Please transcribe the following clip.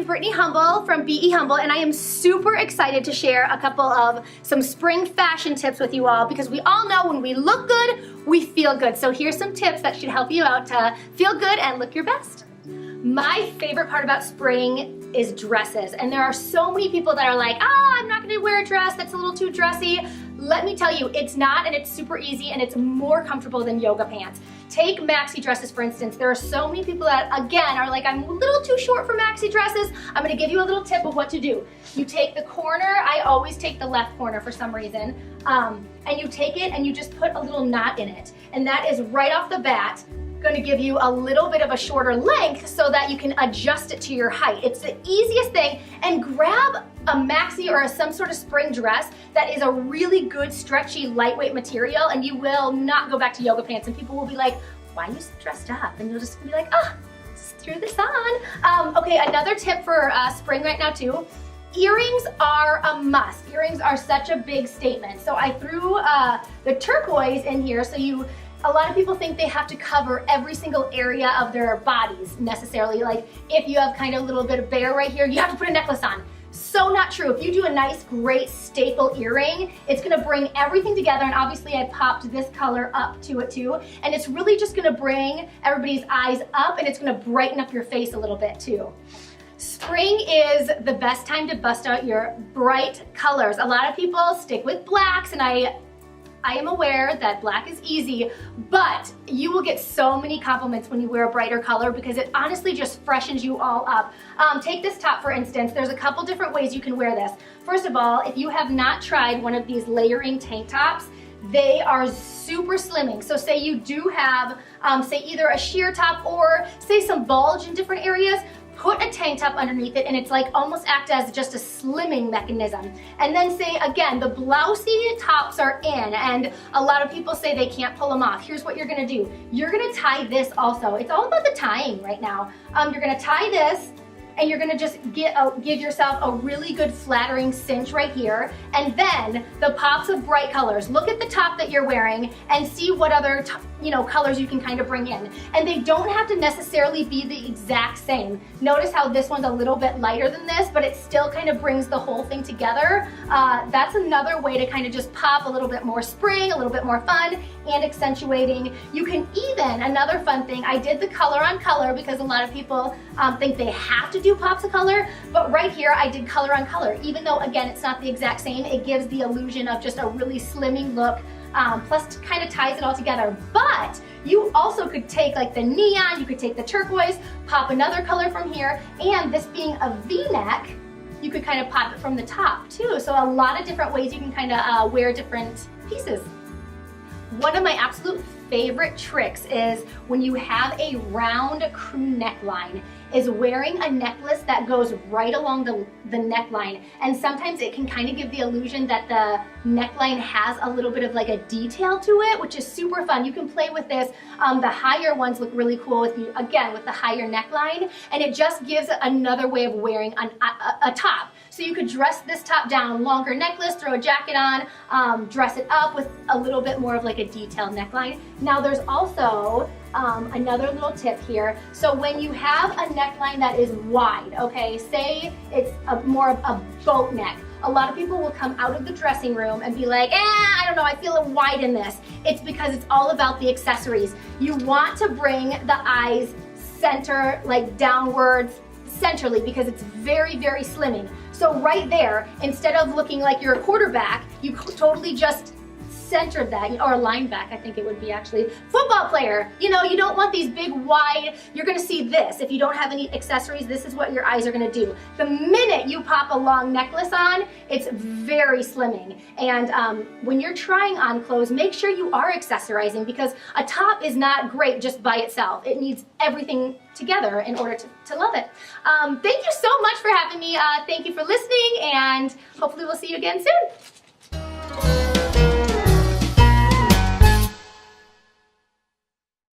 Brittany Humble from Be Humble, and I am super excited to share a couple of some spring fashion tips with you all, because we all know when we look good, we feel good. So here's some tips that should help you out to feel good and look your best. My favorite part about spring is dresses, and there are so many people that are like, I'm not gonna wear a dress, that's a little too dressy. Let me tell you, it's not, and it's super easy, and it's more comfortable than yoga pants. Take maxi dresses, for instance. There are so many people that, again, are like, I'm a little too short for maxi dresses. I'm gonna give you a little tip of what to do. You take the corner, I always take the left corner for some reason, and you take it and you just put a little knot in it. And that is right off the bat gonna give you a little bit of a shorter length so that you can adjust it to your height. It's the easiest thing, and grab a maxi or some sort of spring dress that is a really good, stretchy, lightweight material, and you will not go back to yoga pants, and people will be like, why are you so dressed up? And you'll just be like, just threw this on. Okay, another tip for spring right now too. Earrings are a must. Earrings are such a big statement. So I threw the turquoise in here, so a lot of people think they have to cover every single area of their bodies necessarily. Like if you have kind of a little bit of bare right here, you have to put a necklace on. So not true. If you do a nice, great staple earring, it's gonna bring everything together, and obviously I popped this color up to it too, and it's really just gonna bring everybody's eyes up, and it's gonna brighten up your face a little bit too. Spring is the best time to bust out your bright colors. A lot of people stick with blacks, and I am aware that black is easy, but you will get so many compliments when you wear a brighter color because it honestly just freshens you all up. Take this top for instance. There's a couple different ways you can wear this. First of all, if you have not tried one of these layering tank tops, they are super slimming. So say you do have, say either a sheer top or say some bulge in different areas, put a tank top underneath it, and it's like almost act as just a slimming mechanism. And then say again, the blousey tops are in, and a lot of people say they can't pull them off. Here's what you're gonna do. You're gonna tie this also. It's all about the tying right now. You're gonna tie this, and you're gonna just give yourself a really good flattering cinch right here, and then the pops of bright colors. Look at the top that you're wearing and see what other colors you can kind of bring in. And they don't have to necessarily be the exact same. Notice how this one's a little bit lighter than this, but it still kind of brings the whole thing together. That's another way to kind of just pop a little bit more spring, a little bit more fun, and accentuating. You can even, another fun thing, I did the color on color because a lot of people think they have to do pops of color, but right here I did color on color. Even though again it's not the exact same, it gives the illusion of just a really slimming look, plus kind of ties it all together. But you also could take like the neon, you could take the turquoise, pop another color from here, and this being a V-neck, you could kind of pop it from the top too. So a lot of different ways you can kind of wear different pieces. One of my absolute favorite tricks is when you have a round crew neckline, is wearing a necklace that goes right along the neckline. And sometimes it can kind of give the illusion that the neckline has a little bit of like a detail to it, which is super fun. You can play with this. The higher ones look really cool with you, again, with the higher neckline, and it just gives another way of wearing a top. So you could dress this top down, longer necklace, throw a jacket on, dress it up with a little bit more of like a detailed neckline. Now there's also another little tip here. So when you have a neckline that is wide, okay, say it's more of a boat neck, a lot of people will come out of the dressing room and be like, I don't know, I feel wide in this. It's because it's all about the accessories. You want to bring the eyes center, like downwards, centrally, because it's very, very slimming. So right there, instead of looking like you're a quarterback, you totally just centered that, or a linebacker, I think it would be actually. Football player, you don't want these big wide, you're gonna see this. If you don't have any accessories, this is what your eyes are gonna do. The minute you pop a long necklace on, it's very slimming. And when you're trying on clothes, make sure you are accessorizing, because a top is not great just by itself. It needs everything together in order to love it. Thank you so much for having me. Thank you for listening, and hopefully we'll see you again soon.